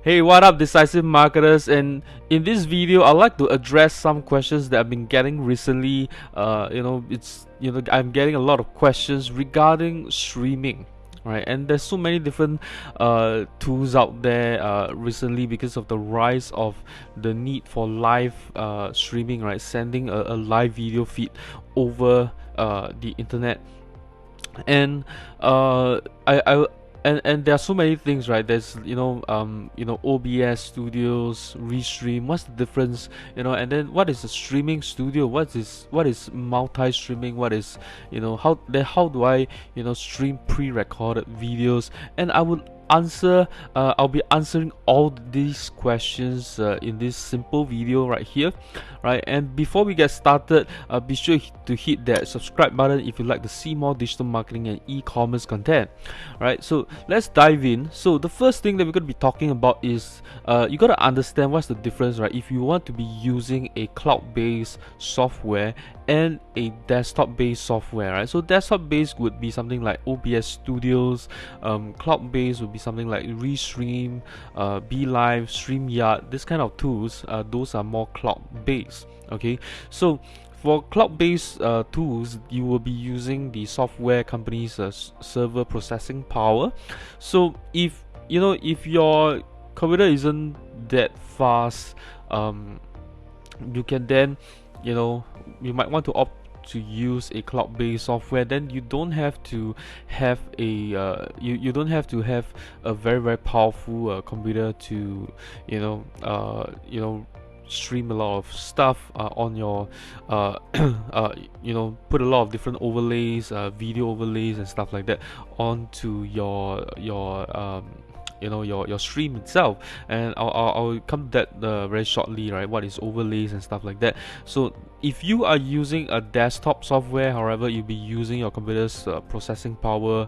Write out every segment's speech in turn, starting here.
Hey, what up, decisive marketers? And in this video, I'd like to address some questions that I've been getting recently. I'm getting a lot of questions regarding streaming, right? And there's so many different tools out there recently because of the rise of the need for live streaming, right? Sending a live video feed over the internet. And I and there are so many things, right? There's OBS studios, Restream. What's the difference? And then what is a streaming studio? What is multi-streaming? What is how do I stream pre-recorded videos? And I'll be answering all these questions in this simple video right here, right? And before we get started, be sure to hit that subscribe button if you'd like to see more digital marketing and e-commerce content. Right, so let's dive in. So the first thing that we're going to be talking about is you got to understand what's the difference, right? If you want to be using a cloud-based software and a desktop-based software, right? So desktop-based would be something like OBS Studios. Cloud-based would be something like Restream, BeLive, StreamYard. This kind of tools, those are more cloud-based. Okay, so for cloud-based tools, you will be using the software company's server processing power. So if your computer isn't that fast, you can then you might want to opt to use a cloud-based software. Then you don't have to have you don't have to have a very powerful computer to stream a lot of stuff on your put a lot of different overlays, video overlays and stuff like that onto your stream itself. And I'll come to that very shortly, right? What is overlays and stuff like that. So if you are using a desktop software, however, you'll be using your computer's processing power.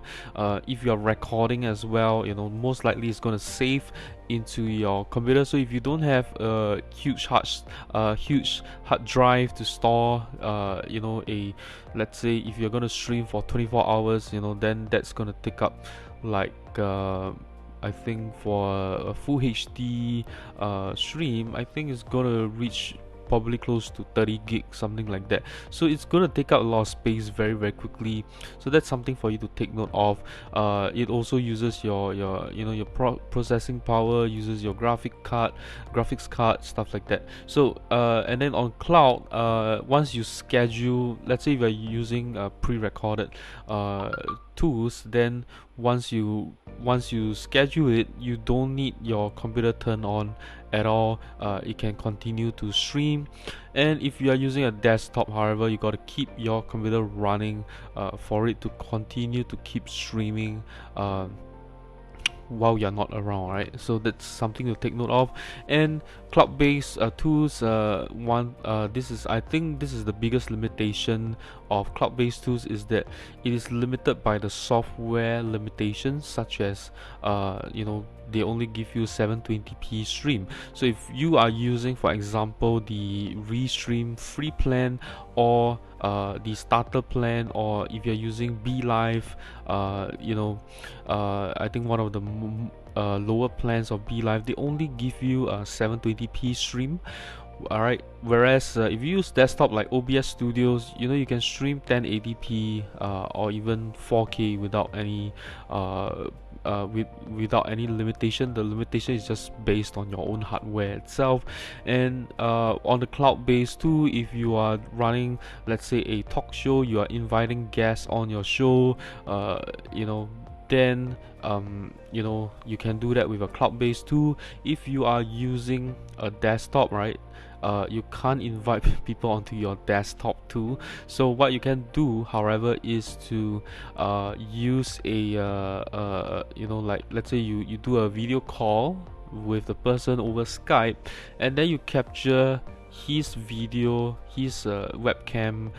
If you're recording as well, most likely it's going to save into your computer. So if you don't have a huge hard drive to store let's say if you're going to stream for 24 hours, then that's going to take up like I think for a full HD stream, I think it's gonna reach probably close to 30 gigs, something like that. So it's gonna take up a lot of space very quickly. So that's something for you to take note of. It also uses your processing power, uses your graphics card, stuff like that. So and then on cloud, once you schedule, let's say if you're using pre-recorded tools, then once you schedule it, you don't need your computer turned on at all. It can continue to stream. And if you are using a desktop, however, you got to keep your computer running for it to continue to keep streaming while you're not around, right? So that's something to take note of. And cloud-based tools, I think this is the biggest limitation of cloud-based tools, is that it is limited by the software limitations, such as they only give you 720p stream. So if you are using, for example, the Restream free plan or the starter plan, or if you're using BeLive, I think one of the lower plans of BeLive, they only give you a 720p stream. Alright, whereas if you use desktop like OBS Studios, you can stream 1080p or even 4K without any without any limitation. The limitation is just based on your own hardware itself. And on the cloud-based too, if you are running, let's say, a talk show, you are inviting guests on your show, then you can do that with a cloud-based tool. If you are using a desktop, right, you can't invite people onto your desktop too. So what you can do, however, is to use like, let's say you do a video call with the person over Skype, and then you capture his video, his webcam,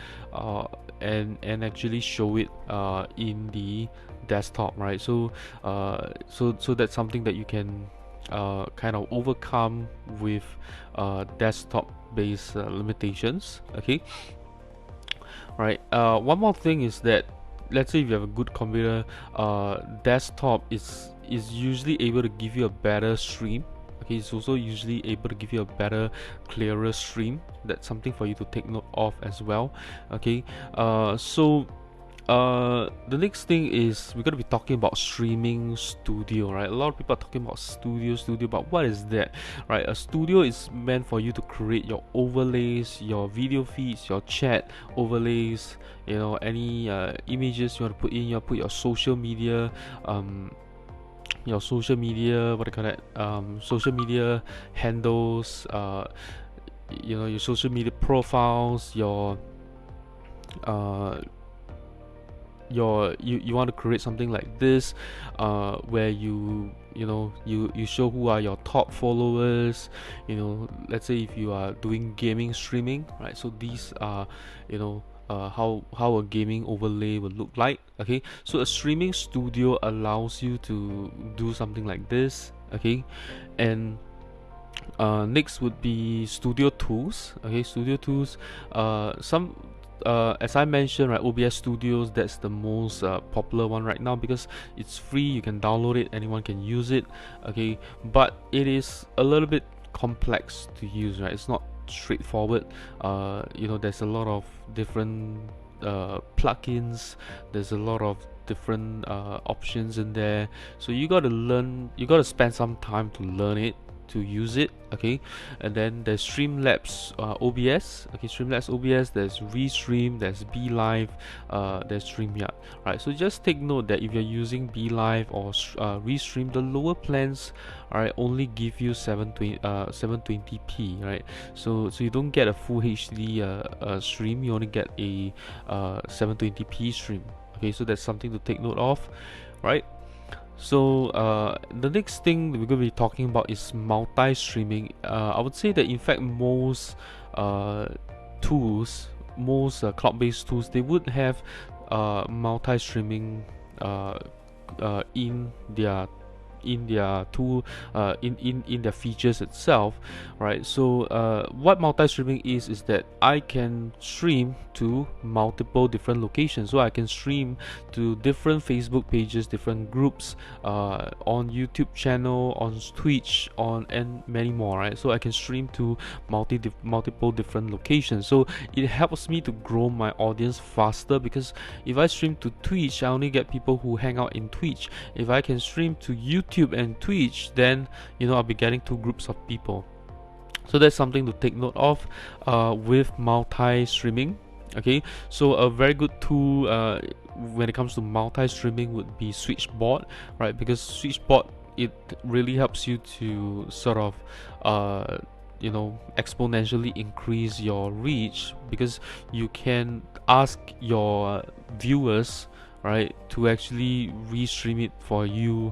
and actually show it in the desktop, right? So that's something that you can kind of overcome with desktop based limitations. Okay, right. One more thing is that, let's say if you have a good computer, desktop is usually able to give you a better stream Okay, it's also usually able to give you a better, clearer stream. That's something for you to take note of as well. Okay, the next thing is we're going to be talking about streaming studio, right? A lot of people are talking about studio, but what is that, right? A studio is meant for you to create your overlays, your video feeds, your chat overlays, you know, any images you want to put in. You put your social media, what do you call that, social media handles, you know, your social media profiles, uh you want to create something like this, where you know you show who are your top followers. You know, let's say if you are doing gaming streaming, right? So these are, you know, how a gaming overlay will look like. Okay, so a streaming studio allows you to do something like this. Okay, and next would be studio tools. Okay, studio tools, some as I mentioned, right, OBS Studios, that's the most popular one right now because it's free. You can download it, anyone can use it. Okay, but it is a little bit complex to use, right? It's not straightforward. You know, there's a lot of different plugins. There's a lot of different options in there, so you got to learn. You got to spend some time to learn it, to use it. Okay, and then there's Streamlabs OBS. Okay, Streamlabs OBS, there's Restream, there's BeLive, there's StreamYard, right? So just take note that if you're using BeLive or Restream, the lower plans, alright, only give you 720p, right? So you don't get a full HD stream, you only get a 720p stream. Okay, so that's something to take note of, right? So the next thing that we're going to be talking about is multi-streaming. I would say that in fact most tools, most cloud-based tools, they would have multi-streaming in their tool, in their features itself, right? So what multi-streaming is that I can stream to multiple different locations. So I can stream to different Facebook pages, different groups, on YouTube channel, on Twitch, and many more, right? So I can stream to multiple different locations. So it helps me to grow my audience faster, because if I stream to Twitch, I only get people who hang out in Twitch. If I can stream to YouTube and Twitch, then, you know, I'll be getting two groups of people. So that's something to take note of with multi-streaming. Okay, so a very good tool when it comes to multi-streaming would be Switchbot, right? Because Switchbot, it really helps you to sort of you know, exponentially increase your reach, because you can ask your viewers, right, to actually restream it for you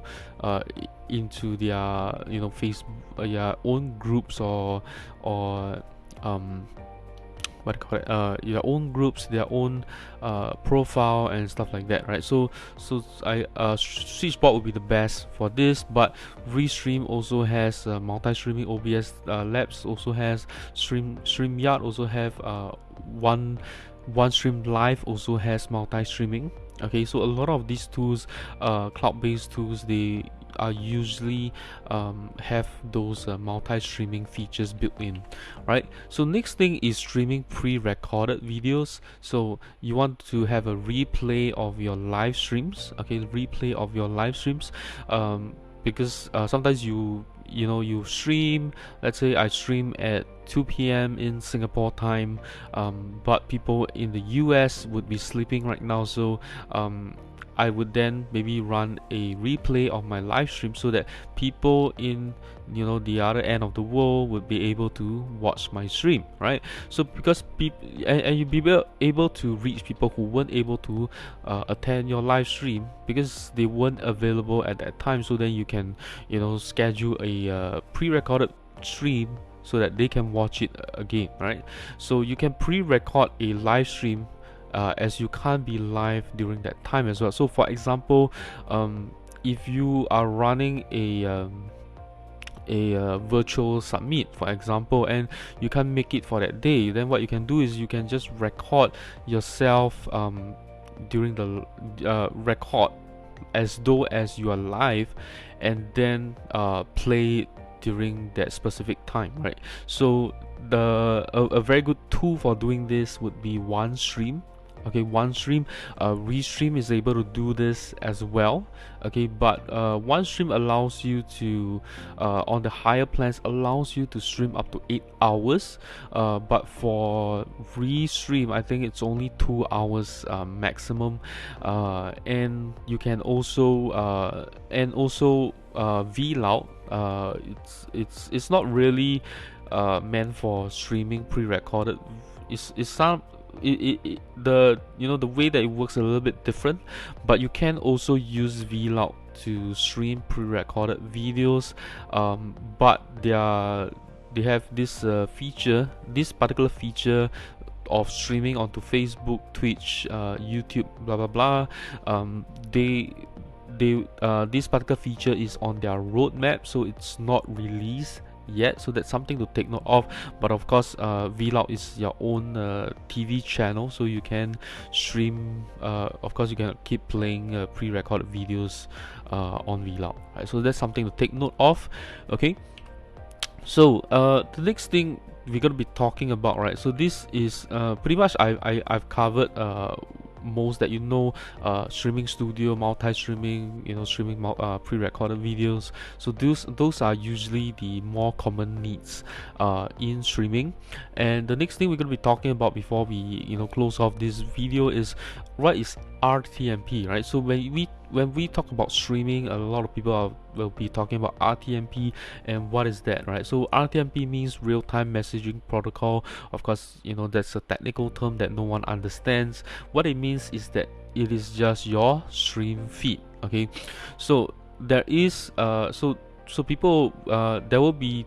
into their, you know, Facebook, their own groups, or what do you call it, their own groups, their own profile and stuff like that, right? So Switchbot would be the best for this, but Restream also has multi-streaming. OBS Labs also has StreamYard also have OneStream Live also has multi-streaming. Okay, so a lot of these tools, cloud-based tools, they are usually have those multi-streaming features built in, right? So next thing is streaming pre-recorded videos. So you want to have a replay of your live streams. Okay, replay of your live streams, because sometimes you stream, let's say I stream at 2 p.m. in Singapore time, but people in the US would be sleeping right now. So I would then maybe run a replay of my live stream, so that people in, you know, the other end of the world would be able to watch my stream, right? So because people, and you'll be able to reach people who weren't able to attend your live stream because they weren't available at that time. So then you can, you know, schedule a pre-recorded stream so that they can watch it again, right? So you can pre-record a live stream as you can't be live during that time as well. So for example, if you are running a virtual summit, for example, and you can't make it for that day, then what you can do is you can just record yourself during the record as though as you are live, and then play during that specific time, right? So a very good tool for doing this would be OneStream. Okay, OneStream, Restream is able to do this as well. Okay, but OneStream allows you to, on the higher plans, allows you to stream up to 8 hours. But for Restream, I think it's only 2 hours maximum. And you can also VLOUD. It's not really meant for streaming pre-recorded. It's some the the way that it works a little bit different, but you can also use VLOUD to stream pre-recorded videos, but they have this this particular feature of streaming onto Facebook, Twitch, YouTube, blah blah blah. This particular feature is on their roadmap, so it's not released yet, so that's something to take note of. But of course, VLOUD is your own TV channel, so you can stream, of course you can keep playing pre-recorded videos on VLOUD, right? So that's something to take note of. Okay, so the next thing we're going to be talking about, right? So this is pretty much I've covered most that streaming studio, multi-streaming, streaming pre-recorded videos. So those are usually the more common needs in streaming. And the next thing we're going to be talking about before we close off this video is what is RTMP, right? So when we talk about streaming, a lot of people will be talking about RTMP, and what is that, right? So RTMP means real-time messaging protocol. Of course, that's a technical term that no one understands. What it means is that it is just your stream feed. Okay, so there is so people there will be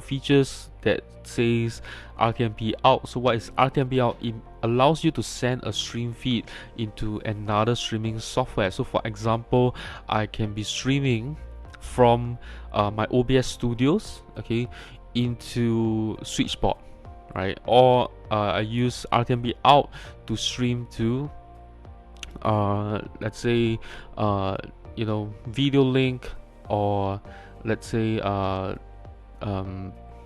features that says RTMP out. So what is RTMP out? It allows you to send a stream feed into another streaming software. So for example, I can be streaming from my OBS Studios, okay, into SwitchBot, right? Or I use RTMP out to stream to let's say Video Link, or let's say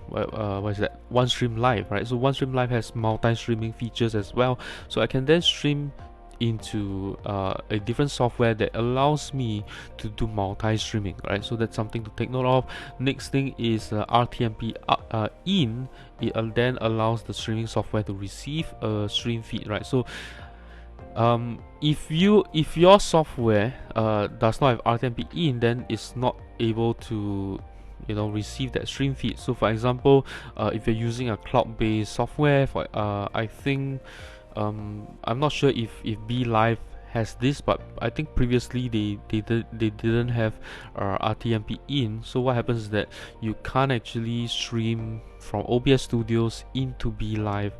what is that, OneStream Live, right? So OneStream Live has multi-streaming features as well, so I can then stream into a different software that allows me to do multi-streaming, right? So that's something to take note of. Next thing is RTMP in. It then allows the streaming software to receive a stream feed, right? So if your software does not have RTMP in, then it's not able to receive that stream feed. So for example, if you're using a cloud-based software, for I think I'm not sure if BeLive has this, but I think previously they didn't have RTMP in. So what happens is that you can't actually stream from OBS Studios into BeLive,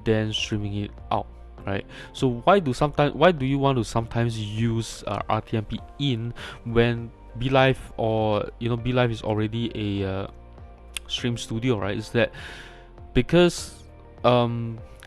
then streaming it out, right? So why do you want to sometimes use RTMP in when BeLive, or BeLive is already a stream studio, right? Is that because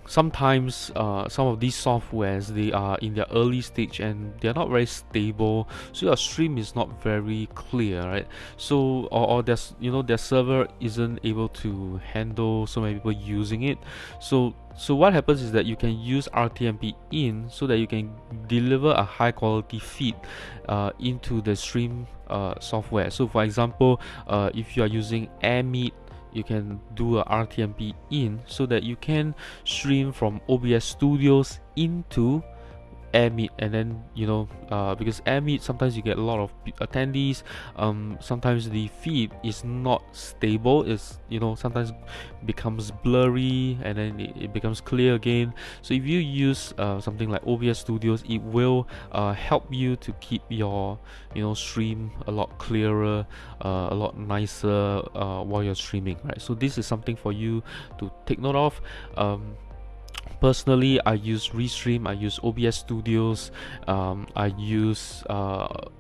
sometimes some of these softwares, they are in their early stage and they're not very stable, so your stream is not very clear, right? So or their server isn't able to handle so many people using it. So what happens is that you can use RTMP in so that you can deliver a high quality feed into the stream software. So for example, if you are using AirMeet, you can do a RTMP in so that you can stream from OBS Studios into AirMeet, and then because AirMeet, sometimes you get a lot of attendees, sometimes the feed is not stable, it's sometimes becomes blurry and then it becomes clear again. So if you use something like OBS Studios, it will help you to keep your stream a lot clearer, a lot nicer while you're streaming, right? So this is something for you to take note of. Personally, I use Restream, I use OBS Studios, I use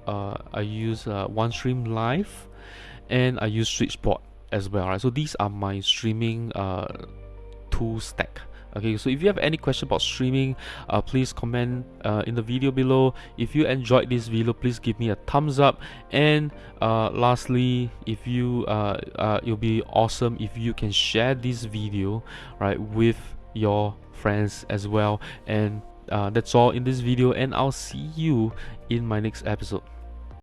OneStream Live, and I use SwitchBot as well, right? So these are my streaming tool stack. Okay, so if you have any question about streaming, please comment in the video below. If you enjoyed this video, please give me a thumbs up. And lastly, if you it'll be awesome if you can share this video, right, with your friends as well. And that's all in this video, and I'll see you in my next episode.